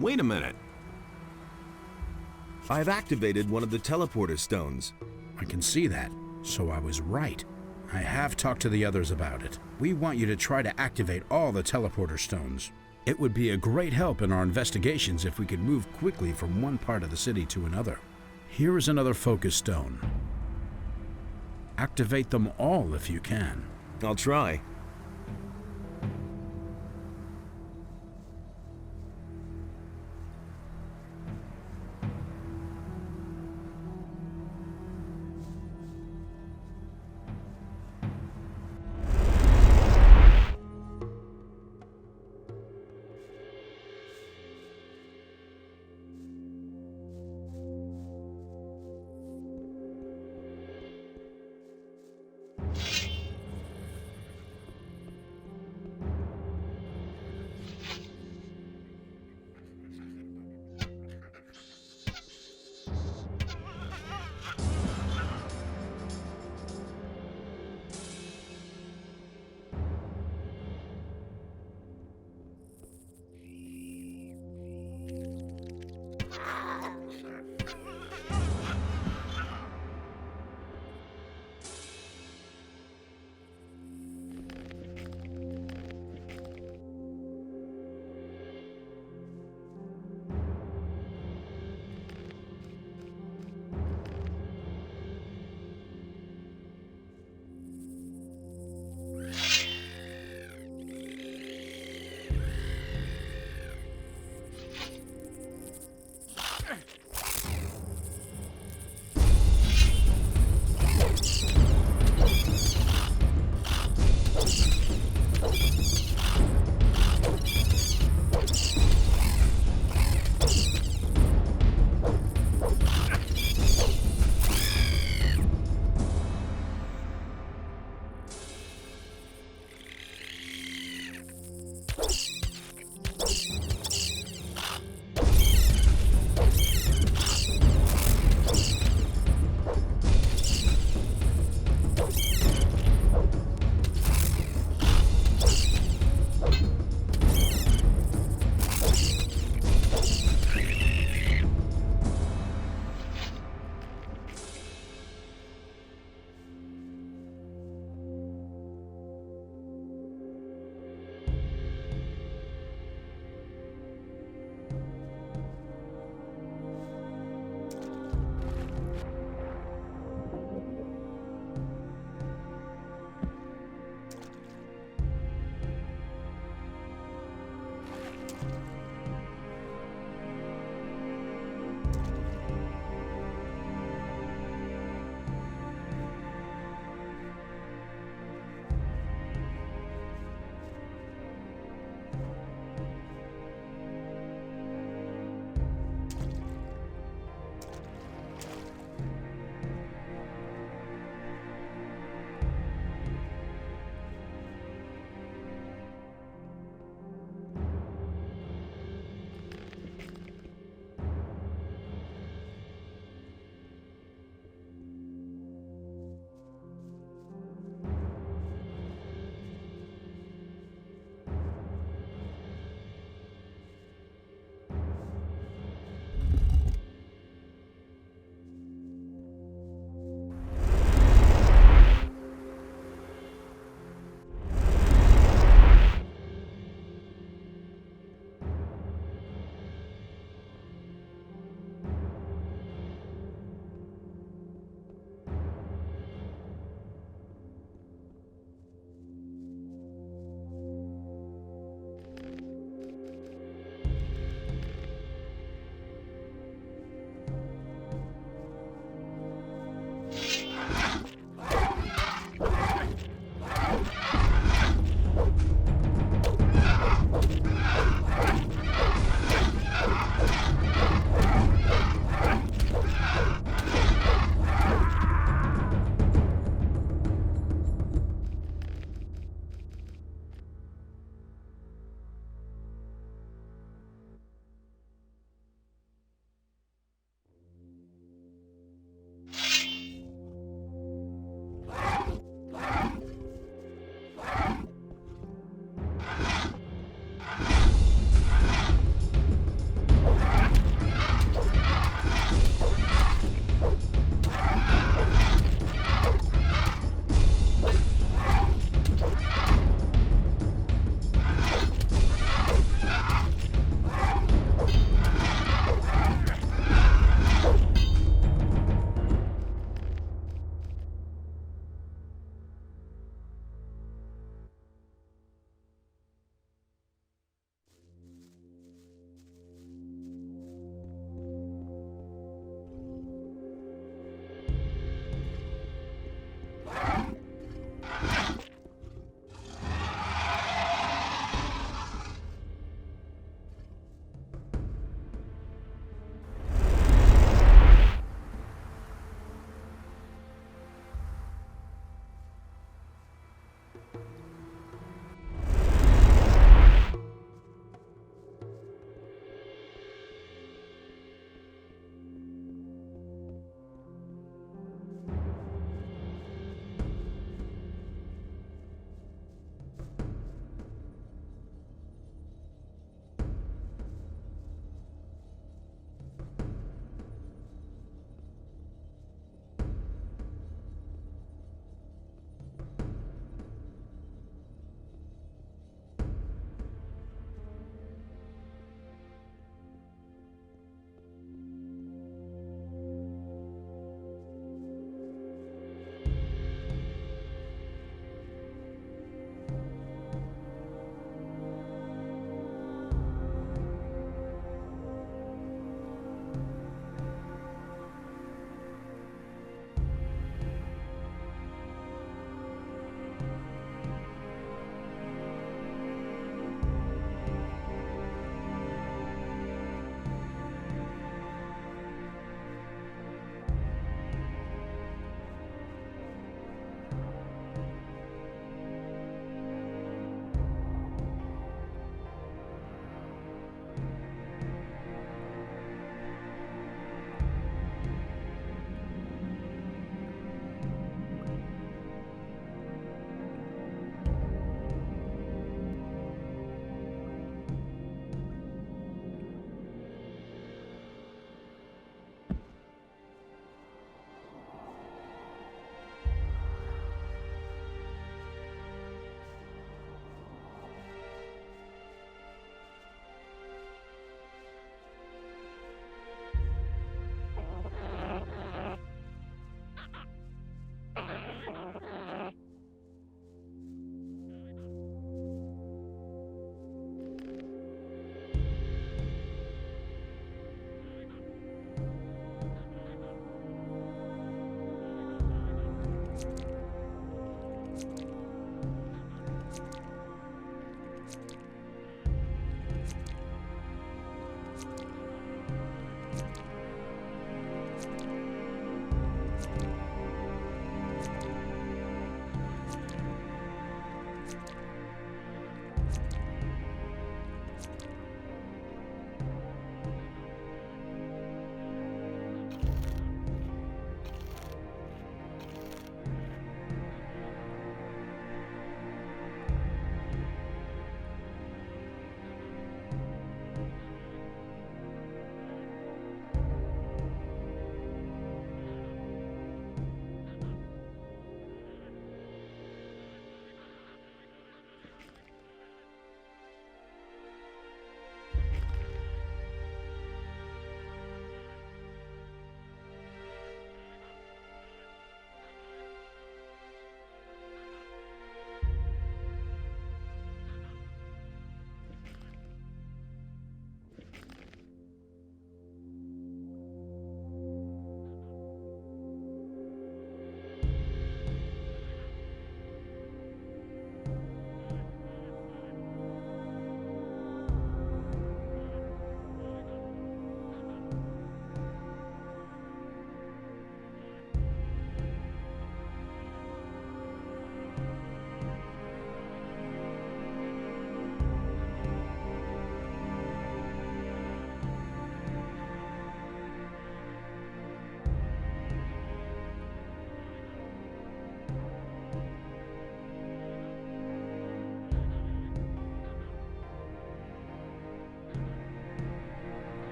S2: Wait a minute. I've activated one of the teleporter stones.
S14: I can see that, so I was right. I have talked to the others about it. We want you to try to activate all the teleporter stones. It would be a great help in our investigations if we could move quickly from one part of the city to another. Here is another focus stone. Activate them all if you can.
S2: I'll try.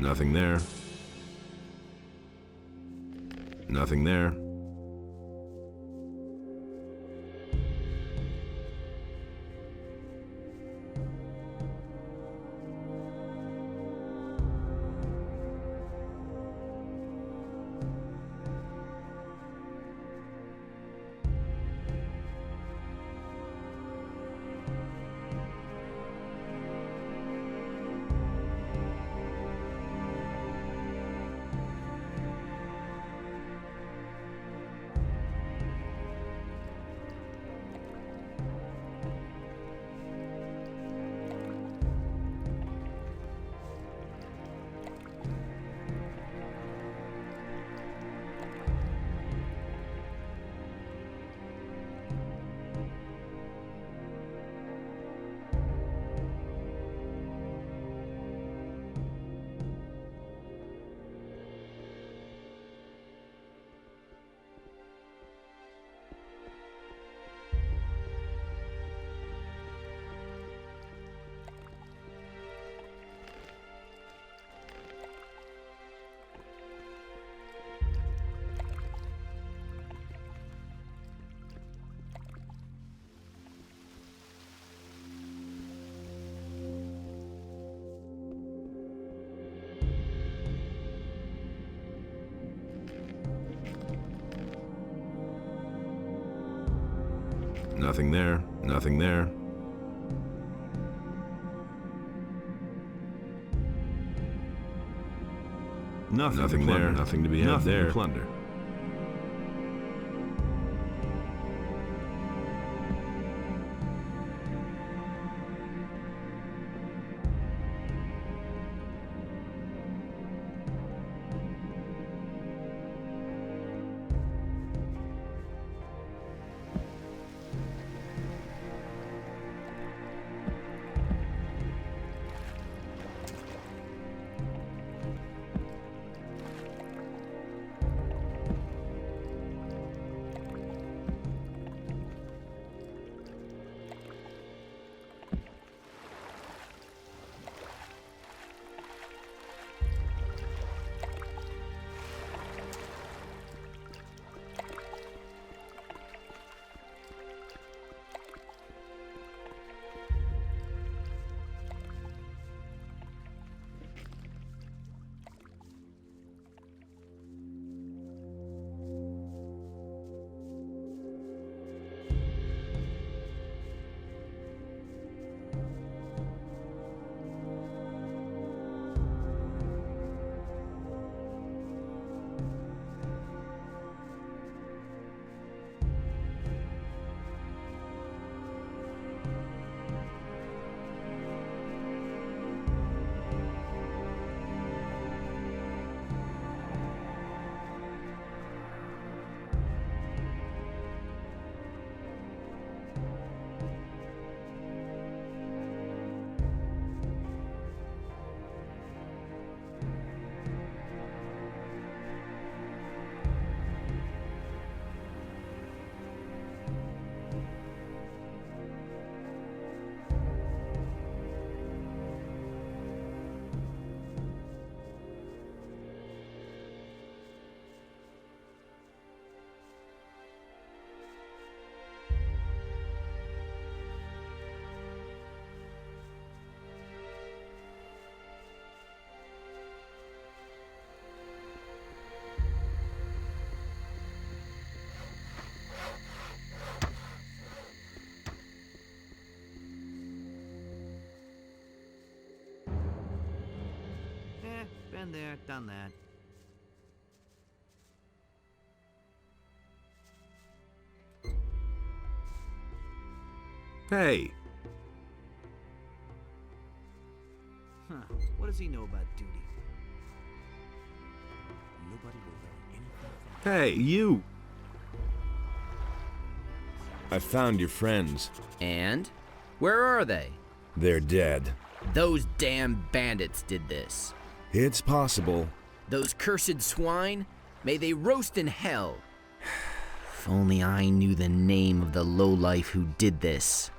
S2: Nothing there. Nothing there. Nothing there. Nothing there. Nothing there. Nothing to be had there. To plunder.
S4: Been there, done that.
S2: Hey!
S4: Huh. What does he know about duty? Nobody will learn anything from
S2: Hey, you! I found your friends.
S10: And? Where are they?
S2: They're dead.
S10: Those damn bandits did this.
S2: It's possible.
S10: Those cursed swine? May they roast in hell. If only I knew the name of the lowlife who did this.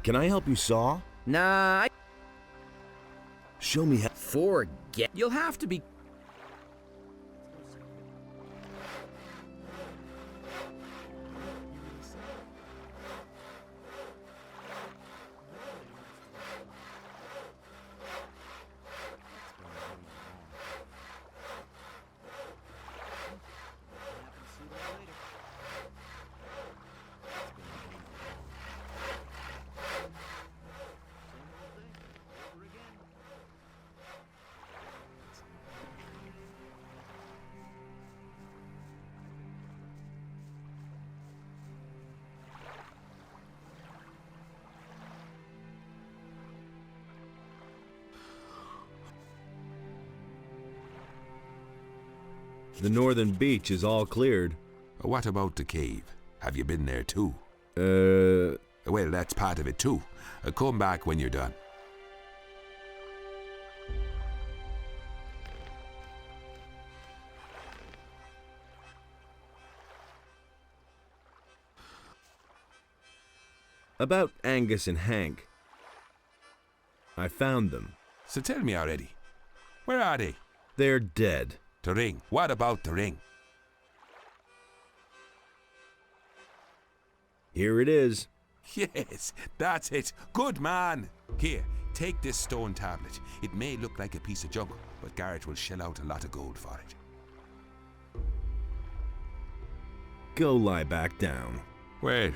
S2: Can I help you saw?
S10: Nah,
S2: Show me how.
S10: forget. You'll have to be.
S2: The northern beach is all cleared.
S12: What about the cave? Have you been there too? Well, that's part of it too. Come back when you're done.
S2: About Angus and Hank. I found them.
S12: So tell me already. Where are they?
S2: They're dead.
S12: The ring. What about the ring?
S2: Here it is.
S12: Yes, that's it. Good man. Here, take this stone tablet. It may look like a piece of junk, but Garrett will shell out a lot of gold for it.
S2: Go lie back down.
S12: Wait.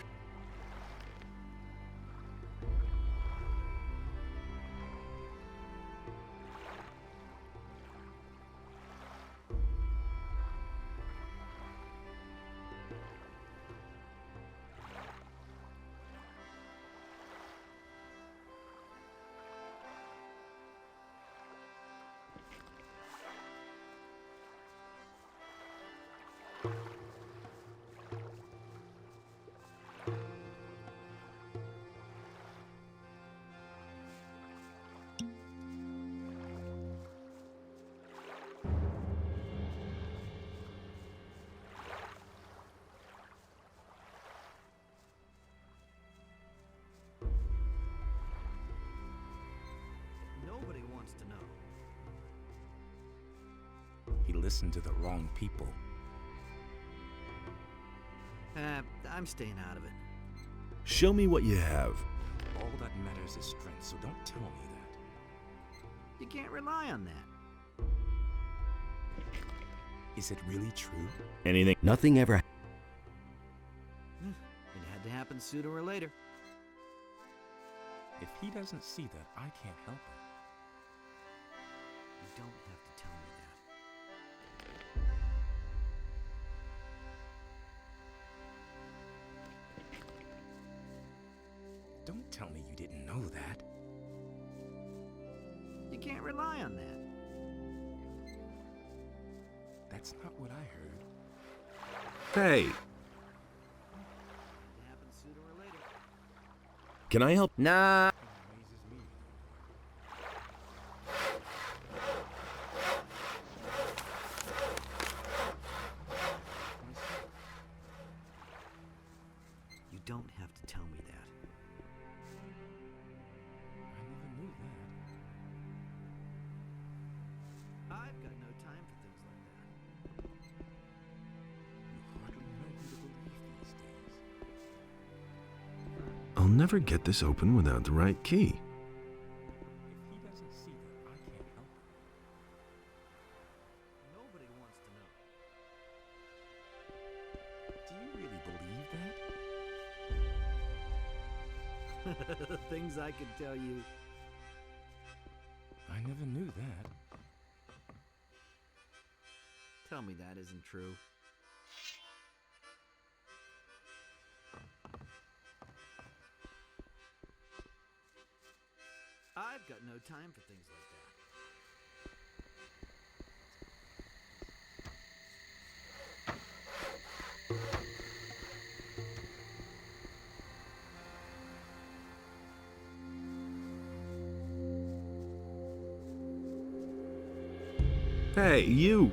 S4: Nobody wants to know.
S1: He listened to the wrong people.
S4: I'm staying out of it.
S2: Show me what you have.
S1: All that matters is strength, so don't tell me that.
S4: You can't rely on that.
S1: Is it really true?
S2: Anything?
S6: Nothing ever.
S4: It had to happen sooner or later.
S1: If he doesn't see that, I can't help him.
S4: You don't have to tell me that.
S1: Don't tell me you didn't know that.
S4: You can't rely on that.
S1: That's not what I heard.
S2: Hey,
S4: It happens sooner or later.
S2: can I help?
S10: Nah.
S4: You don't have to tell me that.
S1: I never knew that.
S4: I've got no time for things like that.
S1: You hardly know who to believe these days.
S2: I'll never get this open without the right key.
S1: If he doesn't see that, I can't help him.
S4: Nobody wants to know.
S1: Do you really believe that?
S4: Things I could tell you.
S1: I never knew that.
S4: Tell me that isn't true. I've got no time for things like that.
S2: Hey, you!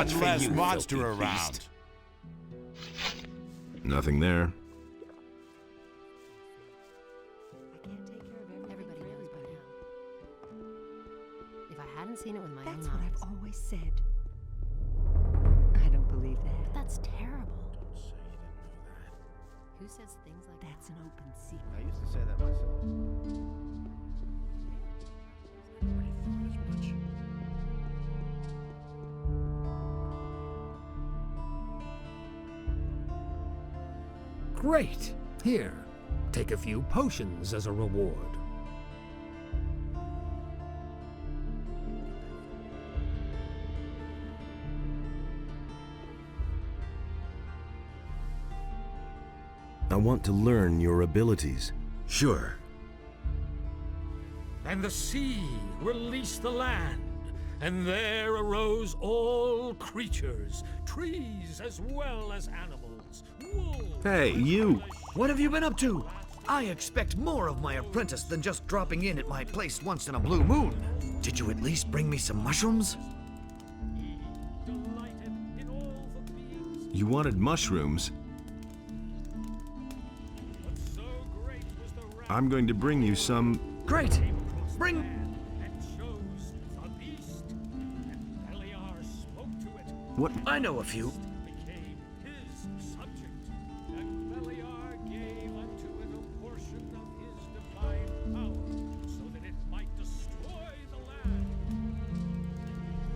S12: One less monster around.
S2: Nothing there.
S15: Everybody knows by now. If I hadn't seen it with my own eyes.
S16: That's what I've always said. I don't believe that.
S15: But that's terrible. Who says things like
S16: That's an open secret.
S4: I used to say that myself.
S17: Great! Here, take a few potions as a reward.
S2: I want to learn your abilities.
S8: Sure.
S17: And the sea released the land, and there arose all creatures, trees as well as animals, wolves.
S2: Hey, you!
S7: What have you been up to? I expect more of my apprentice than just dropping in at my place once in a blue moon. Did you at least bring me some mushrooms?
S2: You wanted mushrooms? I'm going to bring you some.
S7: Great! Bring.
S2: What?
S7: I know a few.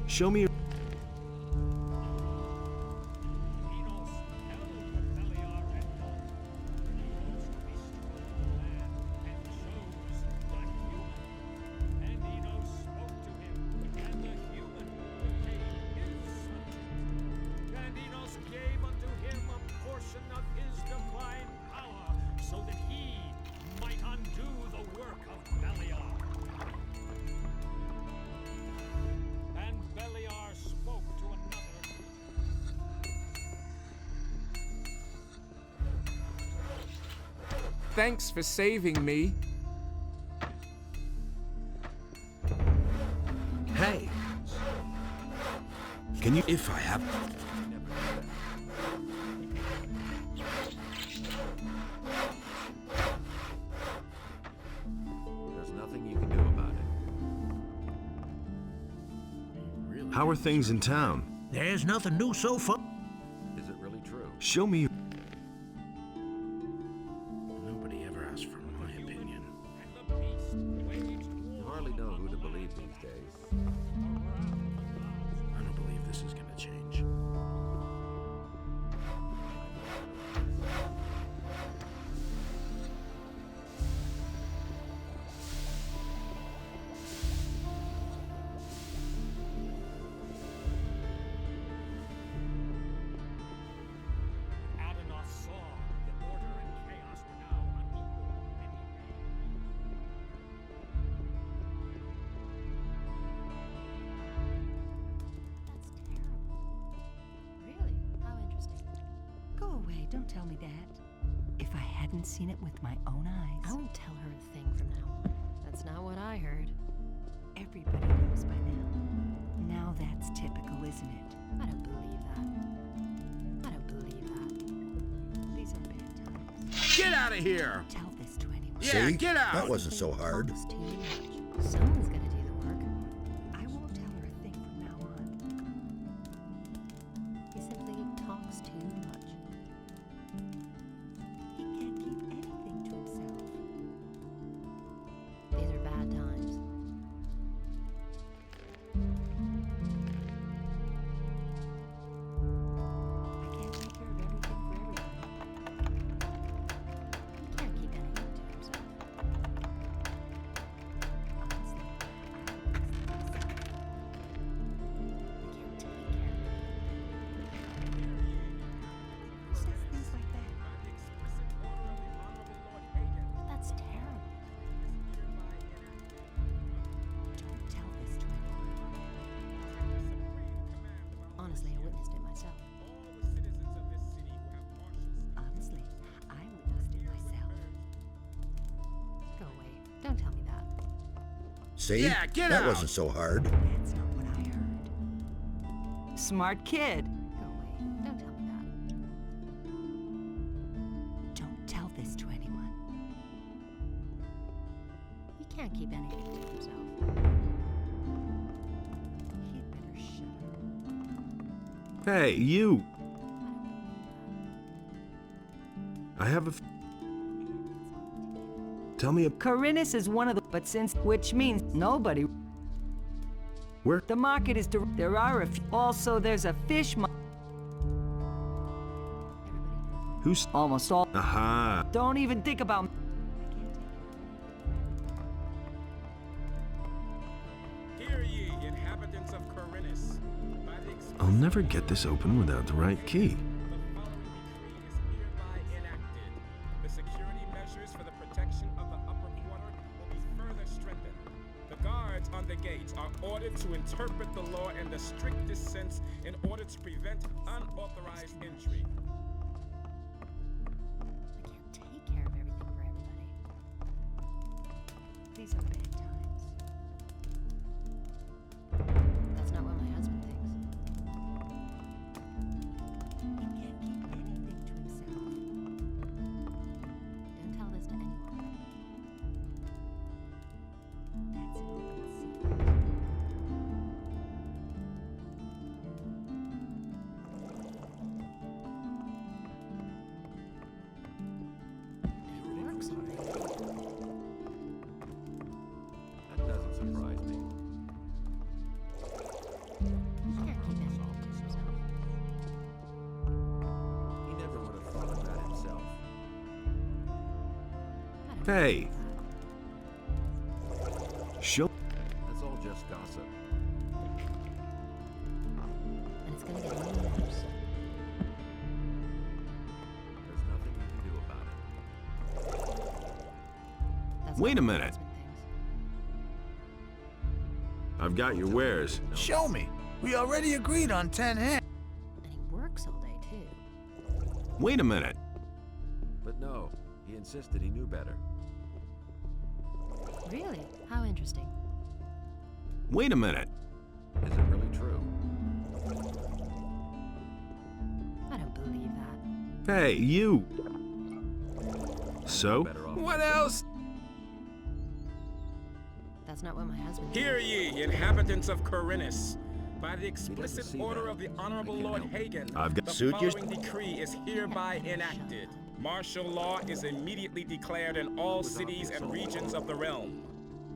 S2: Show me.
S1: Thanks for saving me.
S7: Hey.
S2: Can you?
S7: If I have.
S4: There's nothing you can do about it.
S2: How are things in town?
S7: There's nothing new so far.
S4: Is it really true?
S2: Show me.
S14: Nobody ever asked for my opinion.
S4: You hardly know who to believe these days.
S14: I don't believe this is going to change.
S16: Go away, don't tell me that. If I hadn't seen it with my own eyes.
S15: I won't tell her a thing from now on. That's not what I heard.
S16: Everybody knows by now. Now that's typical, isn't it?
S15: I don't believe that. I don't believe that.
S16: These are bad times.
S11: Get out of here!
S16: Tell this to anyone.
S11: Yeah,
S13: See?
S11: get out!
S13: That wasn't so hard.
S15: Talks too much. Someone's gonna do the work.
S16: I won't tell her a thing from now on.
S15: He simply talks too much.
S16: He can't keep anything to himself.
S15: These are bad times.
S13: See?
S3: Yeah, get
S13: that
S3: out.
S13: wasn't so hard.
S16: That's not what I heard. Smart kid.
S15: Go away. Don't tell me that.
S16: Don't tell this to anyone.
S15: He can't keep anything to himself.
S16: He'd better shut up.
S2: Hey, you! I have a. Tell me a.
S16: Corinus is one of the, but since, which means nobody.
S2: Where?
S16: The market is, there are a few. Also, there's a fish
S2: Who's.
S16: almost all.
S2: Aha!
S16: Don't even think about.
S1: Hear ye, inhabitants of Corinus. By the
S2: I'll never get this open without the right key.
S1: The security measures for the protection of the upper quarter will be further strengthened. The guards on the gates are ordered to interpret the law in the strictest sense in order to prevent unauthorized entry.
S15: I can't take care of everything for everybody.
S16: These are bad times.
S15: That's not what my husband thinks.
S16: He can't keep anything to himself.
S15: Don't tell this to anyone.
S16: That's an open secret.
S15: It works already.
S4: That doesn't surprise me.
S15: He can't keep anything to himself.
S4: He never would have thought of that himself.
S2: Hey! Show.
S4: That's all just gossip.
S15: And it's gonna get any worse.
S4: There's nothing you can do about it.
S15: That's
S2: Wait
S15: not
S2: a
S15: what my
S2: minute.
S15: husband thinks.
S2: I've got your wares.
S3: Show me. We already agreed on 10 hands.
S15: And he works all day, too.
S2: Wait a minute.
S4: But no, he insisted he knew better.
S15: Really? How interesting.
S2: Wait a minute.
S4: Is it really true?
S15: I don't believe that.
S2: Hey, you! So?
S1: What else?
S15: That's not what my husband
S1: Hear
S15: thinks.
S1: ye, inhabitants of Corinus. By the
S4: doesn't
S1: explicit
S4: see
S1: order
S4: that.
S1: of the Honorable
S4: I can't
S1: Lord
S4: help
S1: Hagen,
S2: I've got
S1: the
S2: suit your-
S1: following decree is hereby enacted. Martial law is immediately declared in all cities and regions of the realm.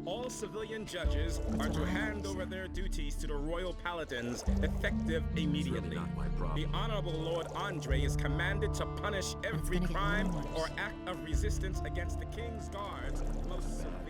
S1: All civilian judges are to hand over their duties to the royal paladins, effective immediately.
S4: not my problem.
S1: The Honorable Lord Andre is commanded to punish every
S15: gonna get
S1: crime
S15: even worse.
S1: or act of resistance against the king's guards most severely.